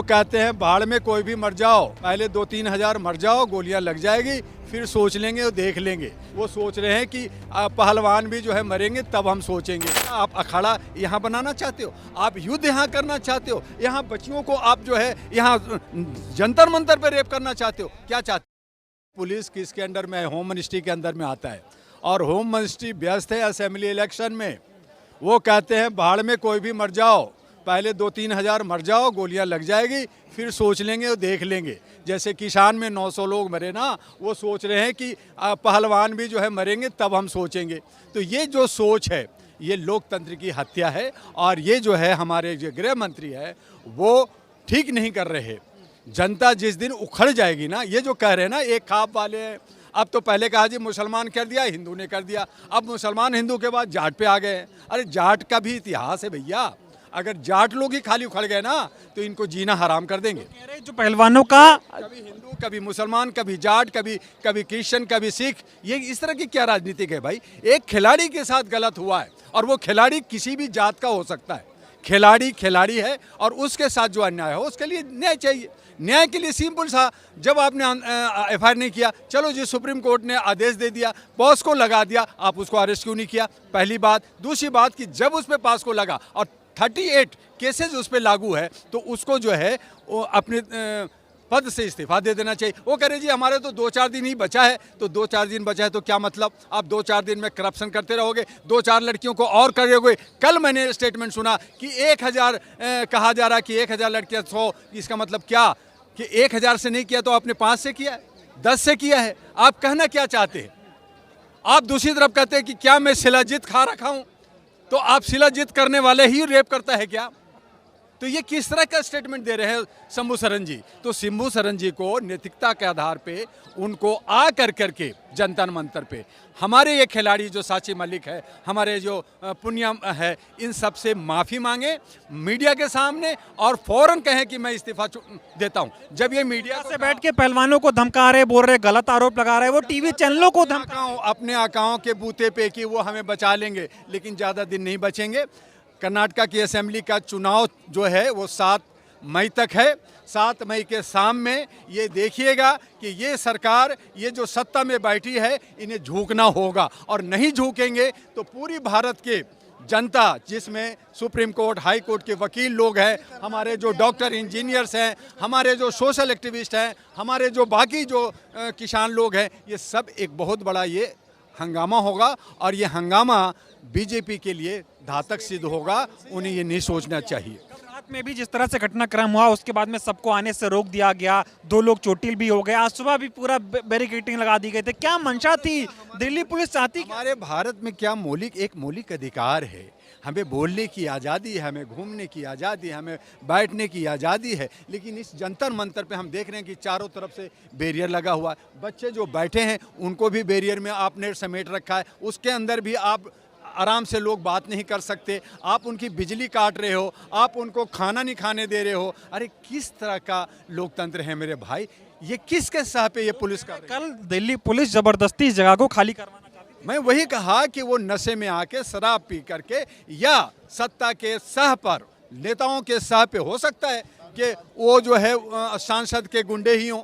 कहते हैं भाड़ में कोई भी मर जाओ, पहले 2-3 हजार मर जाओ, गोलियां लग जाएगी, फिर सोच लेंगे और देख लेंगे। वो सोच रहे हैं कि पहलवान भी जो है मरेंगे तब हम सोचेंगे। आप अखाड़ा यहाँ बनाना चाहते हो, आप युद्ध यहाँ करना चाहते हो, यहाँ बच्चियों को आप जो है यहाँ जंतर मंतर पे रेप करना चाहते हो, क्या चाहते हो? पुलिस किसके अंडर में है? होम मिनिस्ट्री के अंदर में आता है और होम मिनिस्ट्री व्यस्त है असेंबली इलेक्शन में। वो कहते हैं भाड़ में कोई भी मर जाओ, पहले 2-3 हजार मर जाओ, गोलियां लग जाएगी, फिर सोच लेंगे और देख लेंगे। जैसे किसान में 900 लोग मरे ना, वो सोच रहे हैं कि पहलवान भी जो है मरेंगे तब हम सोचेंगे। तो ये जो सोच है ये लोकतंत्र की हत्या है और ये जो है हमारे जो गृह मंत्री है वो ठीक नहीं कर रहे। जनता जिस दिन उखड़ जाएगी ना, ये जो कह रहे हैं ना एक खाप वाले हैं, अब तो पहले कहा जी मुसलमान कर दिया, हिंदू ने कर दिया, अब मुसलमान हिंदू के बाद जाट पे आ गए हैं। अरे जाट का भी इतिहास है भैया, अगर जाट लोग ही खाली उखड़ गए ना तो इनको जीना हराम कर देंगे। जो पहलवानों का कभी हिंदू, कभी मुसलमान, कभी जाट, कभी क्रिश्चियन, कभी सिख, ये इस तरह की क्या राजनीति है भाई? एक खिलाड़ी के साथ गलत हुआ है और वो खिलाड़ी किसी भी जात का हो सकता है। खिलाड़ी है और उसके साथ जो अन्याय हो उसके लिए न्याय चाहिए। न्याय के लिए सिंपल सा, जब आपने एफआईआर नहीं किया, चलो जी सुप्रीम कोर्ट ने आदेश दे दिया, पॉस को लगा दिया, आप उसको अरेस्ट क्यों नहीं किया? पहली बात। दूसरी बात कि जब उस पर पास को लगा और 38 केसेस उस पर लागू है तो उसको जो है वो अपने पद से इस्तीफा दे देना चाहिए। वो कह रहे जी हमारे तो 2-4 दिन ही बचा है, तो 2-4 दिन बचा है तो क्या मतलब? आप 2-4 दिन में करप्शन करते रहोगे, 2-4 लड़कियों को और करोगे। कल मैंने स्टेटमेंट सुना कि 1000 कहा जा रहा है कि 1000 लड़कियां 100, इसका मतलब क्या कि 1000 से नहीं किया तो आपने 5 से किया है, 10 से किया है। आप कहना क्या चाहते हैं? आप दूसरी तरफ कहते हैं कि क्या मैं शिलाजीत खा रखा हूं, तो आप शिलाजीत करने वाले ही रेप करता है क्या? तो ये किस तरह का स्टेटमेंट दे रहे हैं शंभू सरन जी? तो शंभू सरन जी को नैतिकता के आधार पे उनको आ करके जनता मंतर पे हमारे ये खिलाड़ी जो साची मलिक है, हमारे जो पुनिया है, इन सब से माफ़ी मांगे मीडिया के सामने और फौरन कहें कि मैं इस्तीफा देता हूं। जब ये मीडिया से बैठ के पहलवानों को धमका रहे, बोल रहे, गलत आरोप लगा रहे, वो टीवी चैनलों को अपने आकाओं के बूते पे कि वो हमें बचा लेंगे, लेकिन ज़्यादा दिन नहीं बचेंगे। कर्नाटका की असेंबली का चुनाव जो है वो 7 मई तक है। 7 मई के शाम में ये देखिएगा कि ये सरकार, ये जो सत्ता में बैठी है, इन्हें झुकना होगा और नहीं झुकेंगे तो पूरी भारत के जनता, जिसमें सुप्रीम कोर्ट, हाई कोर्ट के वकील लोग हैं, हमारे जो डॉक्टर, इंजीनियर्स हैं, हमारे जो सोशल एक्टिविस्ट हैं, हमारे जो बाकी जो किसान लोग हैं, ये सब एक बहुत बड़ा ये हंगामा होगा और ये हंगामा बीजेपी के लिए घातक सिद्ध होगा। उन्हें ये नहीं सोचना चाहिए। रात में भी जिस तरह से घटनाक्रम हुआ उसके बाद में सबको आने से रोक दिया गया, 2 लोग चोटिल भी हो गए, आज सुबह भी पूरा बैरिकेडिंग लगा दी गई थी। क्या मंशा थी? दिल्ली पुलिस चाहती? हमारे भारत में क्या एक मौलिक अधिकार है, हमें बोलने की आज़ादी है, हमें घूमने की आज़ादी है, हमें बैठने की आज़ादी है, लेकिन इस जंतर मंतर पे हम देख रहे हैं कि चारों तरफ से बैरियर लगा हुआ है। बच्चे जो बैठे हैं उनको भी बैरियर में आपने समेट रखा है, उसके अंदर भी आप आराम से लोग बात नहीं कर सकते, आप उनकी बिजली काट रहे हो, आप उनको खाना नहीं खाने दे रहे हो। अरे किस तरह का लोकतंत्र है मेरे भाई? ये किसके सह पे ये पुलिस का? कल दिल्ली पुलिस जबरदस्ती इस जगह को खाली करवाना चाहती थी। मैं वही कहा कि वो नशे में आके शराब पी करके या सत्ता के सह पर, नेताओं के सह पे, हो सकता है कि वो जो है सांसद के गुंडे ही हों,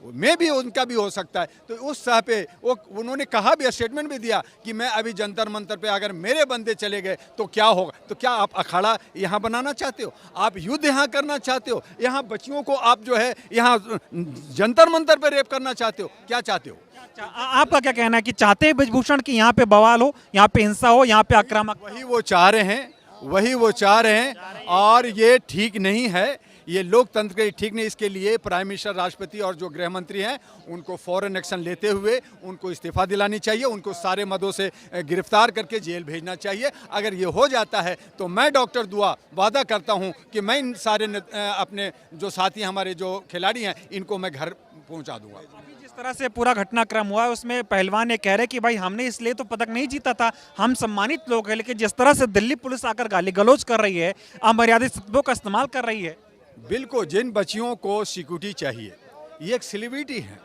में भी उनका भी हो सकता है, तो उस सह पे वो उन्होंने कहा भी, स्टेटमेंट भी दिया कि मैं अभी जंतर मंतर पे अगर मेरे बंदे चले गए तो क्या होगा? तो क्या आप अखाड़ा यहाँ बनाना चाहते हो? आप युद्ध यहाँ करना चाहते हो? यहाँ बच्चियों को आप जो है यहाँ जंतर मंतर पे रेप करना चाहते हो? क्या चाहते हो? आपका क्या कहना है कि चाहते हैं ब्रजभूषण कि यहाँ पे बवाल हो, यहाँ पे हिंसा हो, यहाँ पे आक्रामक? वही वो चाह रहे हैं और ये ठीक नहीं है, ये लोकतंत्र के ठीक नहीं। इसके लिए प्राइम मिनिस्टर, राष्ट्रपति और जो गृह मंत्री हैं उनको फौरन एक्शन लेते हुए उनको इस्तीफा दिलानी चाहिए, उनको सारे मदों से गिरफ्तार करके जेल भेजना चाहिए। अगर ये हो जाता है तो मैं डॉक्टर दुआ वादा करता हूं कि मैं इन सारे अपने जो साथी, हमारे जो खिलाड़ी हैं, इनको मैं घर पहुंचा दूंगा। जिस तरह से पूरा घटनाक्रम हुआ है उसमें पहलवान ये कह रहे कि भाई हमने इसलिए तो पदक नहीं जीता था, हम सम्मानित लोग हैं, लेकिन जिस तरह से दिल्ली पुलिस आकर गाली गलौज कर रही है, अमर्यादित शब्दों का इस्तेमाल कर रही है। बिल्कुल, जिन बच्चियों को सिक्योरिटी चाहिए, ये एक सेलिब्रिटी है।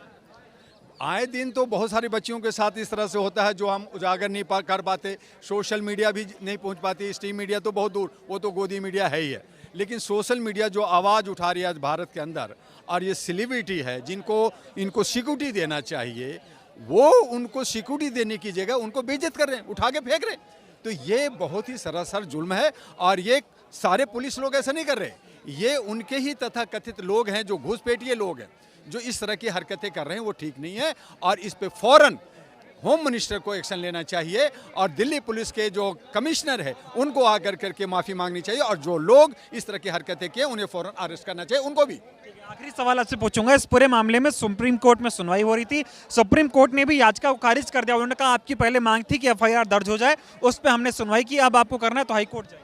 आए दिन तो बहुत सारी बच्चियों के साथ इस तरह से होता है जो हम उजागर नहीं कर पाते, सोशल मीडिया भी नहीं पहुंच पाती, स्ट्रीम मीडिया तो बहुत दूर, वो तो गोदी मीडिया है ही है। लेकिन सोशल मीडिया जो आवाज़ उठा रही है आज भारत के अंदर, और ये सेलिब्रिटी है जिनको इनको सिक्योरिटी देना चाहिए, वो उनको सिक्योरिटी देने की जगह उनको बेइज्जत कर रहे हैं, उठा के फेंक रहे हैं। तो ये बहुत ही सरासर जुल्म है, और ये सारे पुलिस लोग ऐसा नहीं कर रहे, ये उनके ही तथाकथित लोग हैं जो घूसपेटिए लोग हैं जो इस तरह की हरकतें कर रहे हैं, वो ठीक नहीं है। और इस पे फौरन होम मिनिस्टर को एक्शन लेना चाहिए, और दिल्ली पुलिस के जो कमिश्नर है उनको आकर करके माफ़ी मांगनी चाहिए, और जो लोग इस तरह की हरकतें किए उन्हें फौरन अरेस्ट करना चाहिए, उनको भी। आखिरी सवाल आपसे पूछूंगा, इस पूरे मामले में सुप्रीम कोर्ट में सुनवाई हो रही थी, सुप्रीम कोर्ट ने भी याचिका को खारिज कर दिया। उन्होंने कहा आपकी पहले मांग थी कि एफआईआर दर्ज हो जाए, उस पर हमने सुनवाई की, अब आपको करना है तो हाई कोर्ट जाए।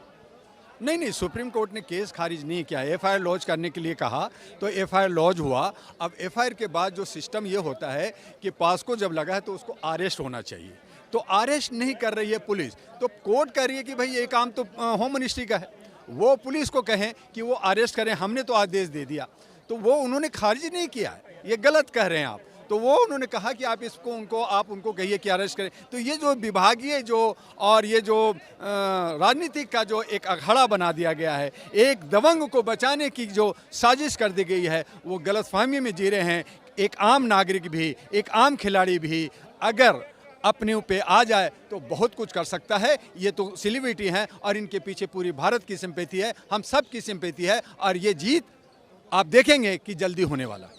नहीं, सुप्रीम कोर्ट ने केस खारिज नहीं किया, एफआईआर लॉन्च करने के लिए कहा तो एफआईआर लॉन्च हुआ। अब एफआईआर के बाद जो सिस्टम ये होता है कि पास को जब लगा है तो उसको अरेस्ट होना चाहिए, तो अरेस्ट नहीं कर रही है पुलिस, तो कोर्ट कह रही है कि भाई ये काम तो होम मिनिस्ट्री का है, वो पुलिस को कहें कि वो अरेस्ट करें, हमने तो आदेश दे दिया, तो वो उन्होंने खारिज नहीं किया है, ये गलत कह रहे हैं आप। तो वो उन्होंने कहा कि आप इसको उनको कहिए कि अरेस्ट करें। तो ये जो विभागीय जो और ये जो राजनीतिक का जो एक अखाड़ा बना दिया गया है, एक दबंग को बचाने की जो साजिश कर दी गई है, वो गलतफहमी में जी रहे हैं। एक आम नागरिक भी, एक आम खिलाड़ी भी अगर अपने पे आ जाए तो बहुत कुछ कर सकता है। ये तो सेलिब्रिटी हैं और इनके पीछे पूरी भारत की सिंपैथी है, हम सब की सिंपैथी है, और ये जीत आप देखेंगे कि जल्दी होने वाला।